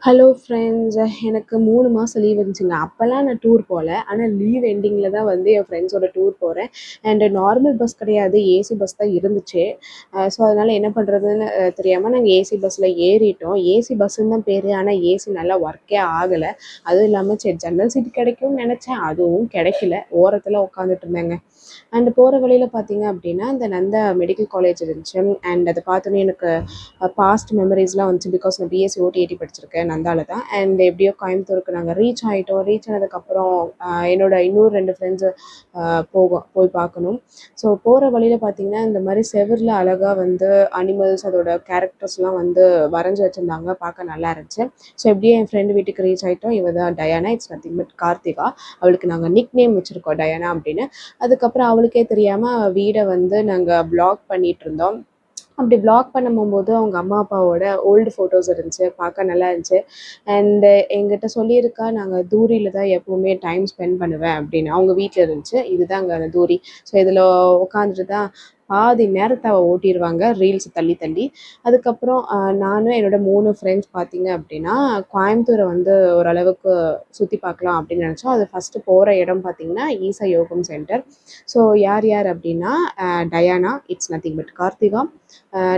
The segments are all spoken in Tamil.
Hello friends. எனக்கு 3 மாதம் லீவ் இருந்துச்சுங்க. அப்போலாம் நான் டூர் போகல. ஆனால் லீவ் எண்டிங்கில தான் வந்து என் ஃப்ரெண்ட்ஸோட டூர் போகிறேன். அண்டு நார்மல் பஸ் கிடையாது, ஏசி பஸ் தான் இருந்துச்சு. ஸோ அதனால் என்ன பண்ணுறதுன்னு தெரியாமல் நாங்கள் ஏசி பஸ்ஸில் ஏறிட்டோம். ஏசி பஸ்ஸுன்னு தான் பேர், ஆனால் ஏசி நல்லா ஒர்க்கே ஆகலை. அதுவும் இல்லாமல் சரி ஜன்னல் சீட் கிடைக்கும்னு நினச்சேன், அதுவும் கிடைக்கல. ஓரத்தில் உட்காந்துட்டு இருந்தேங்க. அண்ட் போகிற வழியில் பார்த்தீங்க அப்படின்னா இந்த நந்தா மெடிக்கல் காலேஜ் இருந்துச்சு. அண்ட் அதை பார்த்தோன்னே எனக்கு பாஸ்ட் மெமரிஸ்லாம் வந்துச்சு. பிகாஸ் நான் பிஎஸ்சி ஓடிஏடி படிச்சிருக்கேன் நந்தால தான். அண்ட் எப்படியோ கோயம்புத்தூருக்கு நாங்கள் ரீச் ஆகிட்டோம். ரீச் ஆனதுக்கப்புறம் என்னோட இன்னொரு 2 ஃப்ரெண்ட்ஸு போய் பார்க்கணும். ஸோ போகிற வழியில் பார்த்தீங்கன்னா இந்த மாதிரி செவுரில் அழகாக வந்து அனிமல்ஸ் அதோட கேரக்டர்ஸ்லாம் வந்து வரைஞ்சி வச்சுருந்தாங்க. பார்க்க நல்லா இருந்துச்சு. ஸோ எப்படியோ என் ஃப்ரெண்டு வீட்டுக்கு ரீச் ஆகிட்டோம். இவ தான் Diana, it's nothing but Karthika. அவளுக்கு நாங்கள் நிக் நேம் வச்சுருக்கோம் டயானா அப்படின்னு. அதுக்கப்புறம் அவளுக்கே தெரியாமல் வீடை வந்து நாங்கள் வ்ளாக் பண்ணிகிட்டு இருந்தோம். அப்படி வ்ளாக் பண்ணும்போது அவங்க அம்மா அப்பாவோட ஓல்டு ஃபோட்டோஸ் இருந்துச்சு. பார்க்க நல்லா இருந்துச்சு. அண்டு என்கிட்ட சொல்லியிருக்கா, நாங்கள் தூரியில் தான் எப்போவுமே டைம் ஸ்பெண்ட் பண்ணுவேன் அப்படின்னு. அவங்க வீட்டில் இருந்துச்சு. இதுதான் அங்கே தூரி. ஸோ இதில் உட்காந்துட்டு தான் பாதி நேரத்தை அவள் ஓட்டிடுவாங்க ரீல்ஸ் தள்ளி தள்ளி. அதுக்கப்புறம் நானும் என்னோட 3 ஃப்ரெண்ட்ஸ் பார்த்தீங்க அப்படின்னா கோயம்புத்தூரை வந்து ஓரளவுக்கு சுற்றி பார்க்கலாம் அப்படின்னு நினச்சோம். அது ஃபஸ்ட்டு போகிற இடம் பார்த்தீங்கன்னா ஈசா யோகம் சென்டர். ஸோ யார் யார் அப்படின்னா Diana, it's nothing but Karthika,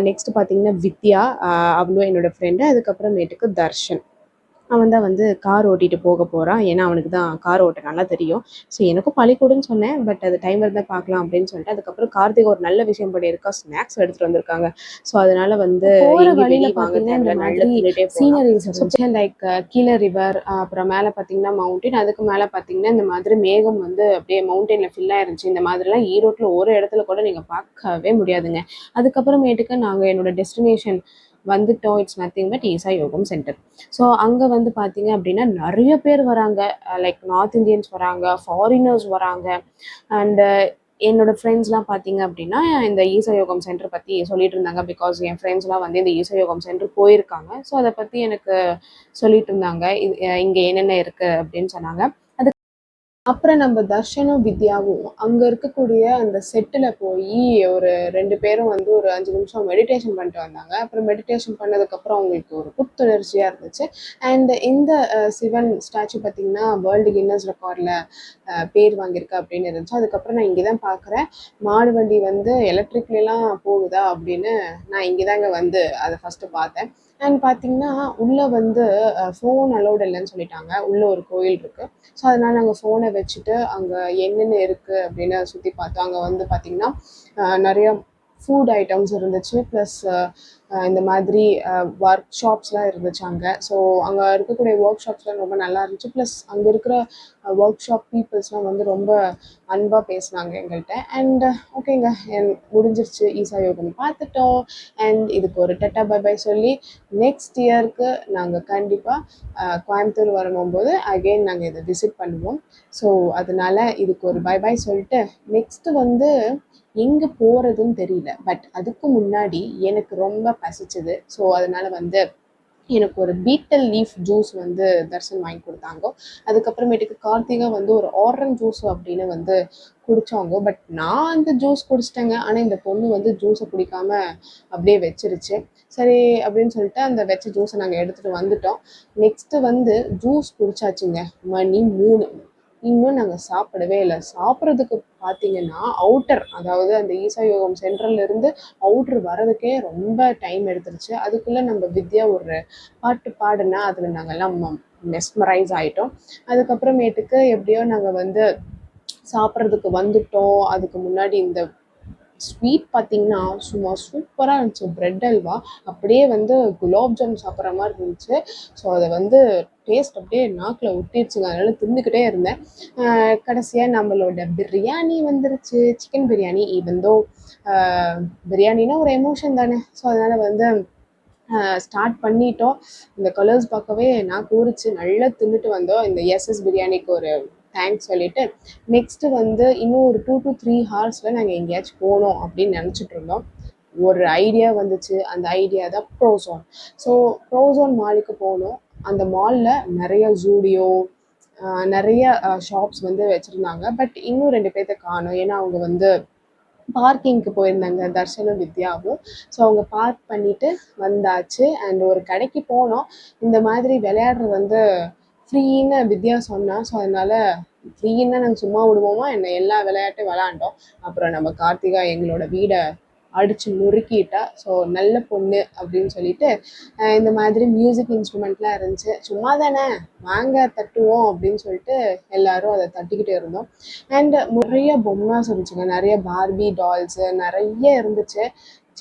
next பார்த்தீங்கன்னா வித்யா, அவளும் என்னோடய ஃப்ரெண்டு. அதுக்கப்புறமேட்டுக்கு தர்ஷன். அவன் தான் வந்து கார் ஓட்டிகிட்டு போக போகிறான். ஏன்னா அவனுக்கு தான் கார் ஓட்ட நல்லா தெரியும். ஸோ எனக்கும் பள்ளிக்கூடன்னு சொன்னேன், பட் அது டைம் இருந்தால் பார்க்கலாம் அப்படின்னு சொல்லிட்டு. அதுக்கப்புறம் கார்த்திகா ஒரு நல்ல விஷயம் பண்ணியிருக்கா, ஸ்நாக்ஸ் எடுத்துகிட்டு வந்திருக்காங்க. ஸோ அதனால் வந்து போகிற வழியில் பார்த்தீங்கன்னா இந்த மாதிரி சீனரிஸ் இருந்துச்சு. லைக் கீழே ரிவர், அப்புறம் மேலே பார்த்தீங்கன்னா மவுண்டைன், அதுக்கு மேலே பார்த்தீங்கன்னா இந்த மாதிரி மேகம் வந்து அப்படியே மவுண்டெயினில் ஃபில்லாக இருந்துச்சு. இந்த மாதிரிலாம் ஈரோட்டில் ஒரு இடத்துல கூட நீங்கள் பார்க்கவே முடியாதுங்க. அதுக்கப்புறமேட்டுக்கு நாங்கள் என்னோட டெஸ்டினேஷன் வந்துட்டோம். இட்ஸ் நத்திங் பட் ஈசா யோகம் சென்டர். ஸோ அங்கே வந்து பார்த்தீங்க அப்படின்னா நிறைய பேர் வராங்க. லைக் நார்த் இந்தியன்ஸ் வராங்க, ஃபாரினர்ஸ் வராங்க. அண்டு என்னோட ஃப்ரெண்ட்ஸ்லாம் பார்த்தீங்க அப்படின்னா இந்த ஈசா யோகம் சென்டர் பற்றி சொல்லிட்டு இருந்தாங்க. பிகாஸ் என் ஃப்ரெண்ட்ஸ்லாம் வந்து இந்த ஈசா யோகம் சென்டர் போயிருக்காங்க. ஸோ அதை பற்றி எனக்கு சொல்லிட்டு இருந்தாங்க. இது இங்கே என்னென்ன இருக்குது அப்படின்னு சொன்னாங்க. அப்புறம் நம்ம தர்ஷனும் வித்யாவும் அங்கே இருக்கக்கூடிய அந்த செட்டில் போய் ஒரு 2 பேரும் வந்து ஒரு 5 நிமிஷம் மெடிடேஷன் பண்ணிட்டு வந்தாங்க. அப்புறம் மெடிடேஷன் பண்ணதுக்கப்புறம் அவங்களுக்கு ஒரு புத்துணர்ச்சியாக இருந்துச்சு. அண்ட் இந்த சிவன் ஸ்டாச்சு பார்த்திங்கன்னா வேர்ல்டு கின்னஸ் ரெக்கார்டில் பேர் வாங்கியிருக்கு அப்படின்னு இருந்துச்சு. அதுக்கப்புறம் நான் இங்கே தான் பார்க்குறேன், மாடு வண்டி வந்து எலக்ட்ரிக்லாம் போகுதா அப்படின்னு. நான் இங்கே தாங்க வந்து அதை ஃபஸ்ட்டு பார்த்தேன். அண்ட் பார்த்திங்கன்னா உள்ளே வந்து ஃபோன் அலோடு இல்லைன்னு சொல்லிட்டாங்க. உள்ளே ஒரு கோயில் இருக்குது. ஸோ அதனால் நாங்கள் ஃபோனை வச்சுட்டு அங்கே என்னென்ன இருக்குது அப்படின்னு சுற்றி பார்த்தோம். அங்கே வந்து பார்த்திங்கன்னா நிறையா ஃபுட் ஐட்டம்ஸ் இருந்துச்சு. ப்ளஸ் இந்த மாதிரி ஒர்க் ஷாப்ஸ்லாம் இருந்துச்சு அங்கே. ஸோ அங்கே இருக்கக்கூடிய ஒர்க் ஷாப்ஸ்லாம் ரொம்ப நல்லா இருந்துச்சு. ப்ளஸ் அங்கே இருக்கிற ஒர்க் ஷாப் பீப்புள்ஸ்லாம் வந்து ரொம்ப அன்பாக பேசினாங்க எங்கள்கிட்ட. அண்ட் ஓகேங்க, முடிஞ்சிருச்சு. ஈசா யோகம் பார்த்துட்டோம். அண்ட் இதுக்கு ஒரு டட்டா பை பை சொல்லி நெக்ஸ்ட் இயருக்கு நாங்கள் கண்டிப்பாக கோயம்புத்தூர் வரும்போது அகெயின் நாங்கள் இதை விசிட் பண்ணுவோம். ஸோ அதனால் இதுக்கு ஒரு பை பை சொல்லிட்டு நெக்ஸ்ட்டு வந்து எங்கே போகிறதுன்னு தெரியல. பட் அதுக்கு முன்னாடி எனக்கு ரொம்ப பசிச்சுது. ஸோ அதனால் வந்து எனக்கு ஒரு பீட்டல் லீஃப் ஜூஸ் வந்து தர்ஷன் வாங்கி கொடுத்தாங்க. அதுக்கப்புறமேட்டுக்கு கார்த்திகா வந்து ஒரு ஆரஞ்ச் ஜூஸ் அப்படின்னு வந்து குடித்தாங்க. பட் நான் அந்த ஜூஸ் குடிச்சிட்டேங்க. ஆனால் இந்த பொண்ணு வந்து ஜூஸை குடிக்காம அப்படியே வச்சிருச்சு. சரி அப்படின்னு சொல்லிட்டு அந்த வச்ச ஜூஸை நாங்கள் எடுத்துகிட்டு வந்துட்டோம். நெக்ஸ்ட்டு வந்து ஜூஸ் குடிச்சாச்சுங்க. மணி 3. இன்னும் நாங்கள் சாப்பிடவே இல்லை. சாப்பிட்றதுக்கு பார்த்தீங்கன்னா அவுட்டர், அதாவது அந்த ஈசா யோகம் சென்டர்லேருந்து அவுட்ரு வரதுக்கே ரொம்ப டைம் எடுத்துருச்சு. அதுக்குள்ளே நம்ம வித்யா ஒரு பாட்டு பாடுனா அதில் நாங்கள்லாம் மெஸ்மரைஸ் ஆகிட்டோம். அதுக்கப்புறமேட்டுக்கு எப்படியோ நாங்கள் வந்து சாப்பிட்றதுக்கு வந்துட்டோம். அதுக்கு முன்னாடி இந்த ஸ்வீட் பார்த்திங்கன்னா சும்மா சூப்பராக இருந்துச்சு. ப்ரெட் அல்வா அப்படியே வந்து குலாப் ஜாம் சாப்பிட்ற மாதிரி இருந்துச்சு. ஸோ அதை வந்து டேஸ்ட் அப்படியே நாக்கில் ஒட்டிடுச்சுங்க. அதனால் தின்னுக்கிட்டே இருந்தேன். கடைசியாக நம்மளோட பிரியாணி வந்துருச்சு. சிக்கன் பிரியாணி. ஈவன் தோ பிரியாணினா ஒரு எமோஷன் தானே. ஸோ அதனால் வந்து ஸ்டார்ட் பண்ணிட்டோம். இந்த கலர்ஸ் பார்க்கவே நான் ஊறிச்சு. நல்லா தின்னுட்டு வந்தோம். இந்த எஸ்எஸ் பிரியாணிக்கு ஒரு தேங்க்ஸ் சொல்லிவிட்டு நெக்ஸ்ட்டு வந்து இன்னும் ஒரு 2 to 3 ஹார்ஸில் நாங்கள் எங்கேயாச்சும் போகணும் அப்படின்னு நினச்சிட்டு இருந்தோம். ஒரு ஐடியா வந்துச்சு. அந்த ஐடியா தான் ப்ரோசோன். ஸோ ப்ரோசோன் மாலுக்கு போனோம். அந்த மாலில் நிறைய ஜூடியோ நிறைய ஷாப்ஸ் வந்து வச்சுருந்தாங்க. பட் இன்னும் 2 பேர்த்த காணோம். ஏன்னா அவங்க வந்து பார்க்கிங்க்கு போயிருந்தாங்க தர்ஷனும் வித்யாவும். ஸோ அவங்க பார்க் பண்ணிட்டு வந்தாச்சு. அண்ட் ஒரு கடைக்கு போனோம். இந்த மாதிரி விளையாடுறது வந்து ஃப்ரீன்னு வித்யா சொன்னா. ஸோ அதனால ஃப்ரீன்னா நாங்கள் சும்மா விடுவோமா என்ன, எல்லா விளையாட்டும் விளாண்டோம். அப்புறம் நம்ம கார்த்திகா எங்களோட வீடை அடிச்சு நொறுக்கிட்டா. ஸோ நல்ல பொண்ணு அப்படின்னு சொல்லிட்டு இந்த மாதிரி மியூசிக் இன்ஸ்ட்ருமெண்ட்லாம் இருந்துச்சு. சும்மா தானே வாங்க தட்டுவோம் அப்படின்னு சொல்லிட்டு எல்லாரும் அதை தட்டிக்கிட்டு இருந்தோம். அண்ட் நிறைய பொம்மைஸ் இருந்துச்சுங்க, நிறைய பார்பி டால்ஸு நிறைய இருந்துச்சு.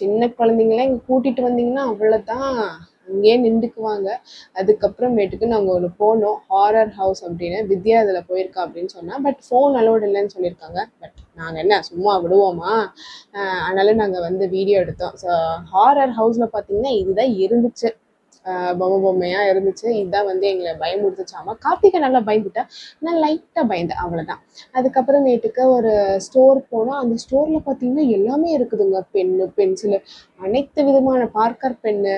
சின்ன குழந்தைங்களே இங்கே கூட்டிகிட்டு வந்தீங்கன்னா அவ்வளோதான், அங்கேயே நின்றுக்குவாங்க. அதுக்கப்புறமேட்டுக்கு நாங்கள் ஒன்று போனோம், ஹாரர் ஹவுஸ் அப்படின்னு. வித்யா அதில் போயிருக்கா அப்படின்னு சொன்னால், பட் ஃபோன் அலோடு இல்லைன்னு சொல்லியிருக்காங்க. பட் நாங்கள் என்ன சும்மா விடுவோமா, அதனால நாங்கள் வந்து வீடியோ எடுத்தோம். ஸோ ஹாரர் ஹவுஸில் பார்த்தீங்கன்னா இதுதான் இருந்துச்சு, பொம்மையாக இருந்துச்சு. இதுதான் வந்து எங்களை பயமுறுத்துச்சாமா. கார்த்திகை நல்லா பயந்துட்டா, நான் லைட்டாக பயந்தேன், அவ்வளோதான். அதுக்கப்புறமேட்டுக்கு ஒரு ஸ்டோர் போனோம். அந்த ஸ்டோரில் பார்த்தீங்கன்னா எல்லாமே இருக்குதுங்க, பென்னு பென்சிலு, அனைத்து விதமான பார்க்கர் பென்னு,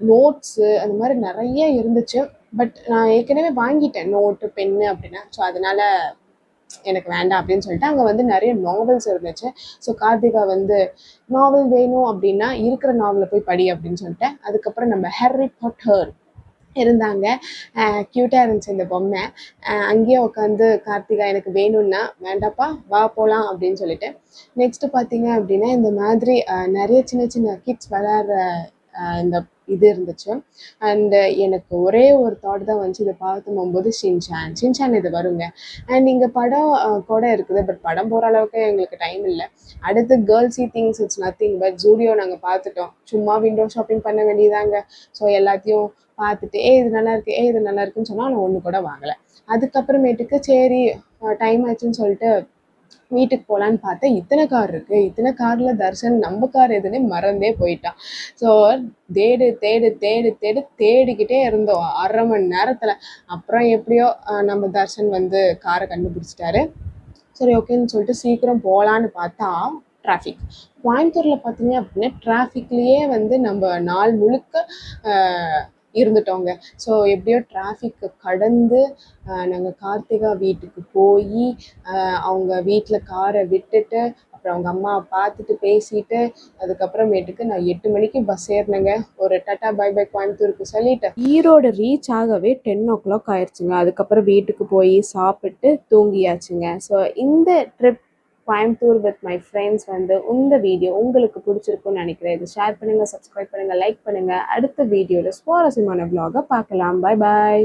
நோட்ஸு, அந்த மாதிரி நிறைய இருந்துச்சு. பட் நான் ஏற்கனவே வாங்கிட்டேன் நோட்டு பென்னு அப்படின்னா. ஸோ அதனால எனக்கு வேண்டாம் அப்படின்னு சொல்லிட்டு அங்கே வந்து நிறைய நாவல்ஸ் இருந்துச்சு. ஸோ கார்த்திகா வந்து நாவல் வேணும் அப்படின்னா இருக்கிற நாவலை போய் படி அப்படின்னு சொல்லிட்டேன். அதுக்கப்புறம் நம்ம ஹாரி பாட்டர் இருந்தாங்க, க்யூட்டாக இருந்துச்சு இந்த பொம்மை. அங்கேயே உட்காந்து கார்த்திகா எனக்கு வேணும்னா, வேண்டாப்பா வா போகலாம் அப்படின்னு சொல்லிட்டு. நெக்ஸ்ட்டு பார்த்தீங்க அப்படின்னா இந்த மாதிரி நிறைய சின்ன சின்ன கிட்ஸ் விளையாடுற இந்த இது இருந்துச்சு. அண்டு எனக்கு ஒரே ஒரு தாட் தான் வந்துச்சு இதை பார்த்து போகும்போது, ஷின்சான் இது வருங்க. அண்ட் இங்கே படம் கூட இருக்குது. பட் படம் போகிற அளவுக்கு எங்களுக்கு டைம் இல்லை. அடுத்து girls C things it's nothing but Zudio நாங்கள் பார்த்துட்டோம். சும்மா விண்டோ ஷாப்பிங் பண்ண வேண்டியதாங்க. ஸோ எல்லாத்தையும் பார்த்துட்டு இது நல்லா இருக்குது, இது நல்லா இருக்குன்னு சொன்னால் நான் ஒன்று கூட வாங்கலை. அதுக்கப்புறமேட்டுக்கு சரி டைம் ஆச்சுன்னு சொல்லிட்டு வீட்டுக்கு போகலான்னு பார்த்தா இத்தனை கார் இருக்குது. இத்தனை காரில் தர்ஷன் நம்ம கார் எதுன்னே மறந்தே போயிட்டான். ஸோ தேடு தேடு தேடு தேடு தேடிக்கிட்டே இருந்தோம் 1/2 மணி நேரத்தில். அப்புறம் எப்படியோ நம்ம தர்ஷன் வந்து காரை கண்டுபிடிச்சிட்டாரு. சரி ஓகேன்னு சொல்லிட்டு சீக்கிரம் போகலான்னு பார்த்தா டிராஃபிக். கோயம்புத்தூரில் பார்த்தீங்க அப்படின்னா டிராஃபிக்லேயே வந்து நம்ம நாள் முழுக்க இருந்துட்டோங்க. ஸோ எப்படியோ டிராஃபிக்கை கடந்து நாங்கள் கார்த்திகா வீட்டுக்கு போய் அவங்க வீட்டில் காரை விட்டுட்டு அப்புறம் அவங்க அம்மாவை பார்த்துட்டு பேசிட்டு அதுக்கப்புறமேட்டுக்கு நான் 8 மணிக்கு பஸ் ஏறினேங்க. ஒரு டாட்டா பை பை கோயம்புத்தூருக்கு சொல்லிட்டு ஈரோடு ரீச் ஆகவே 10 o'clock ஆயிடுச்சுங்க. அதுக்கப்புறம் வீட்டுக்கு போய் சாப்பிட்டு தூங்கியாச்சுங்க. ஸோ இந்த trip Coimbatore with my friends வந்து இந்த வீடியோ உங்களுக்கு பிடிச்சிருக்குன்னு நினைக்கிறேன். இது ஷேர் பண்ணுங்கள், சப்ஸ்கிரைப் பண்ணுங்கள், லைக் பண்ணுங்கள். அடுத்த வீடியோவில் சுவாரஸ்யமான vlog பார்க்கலாம். பாய் பாய்.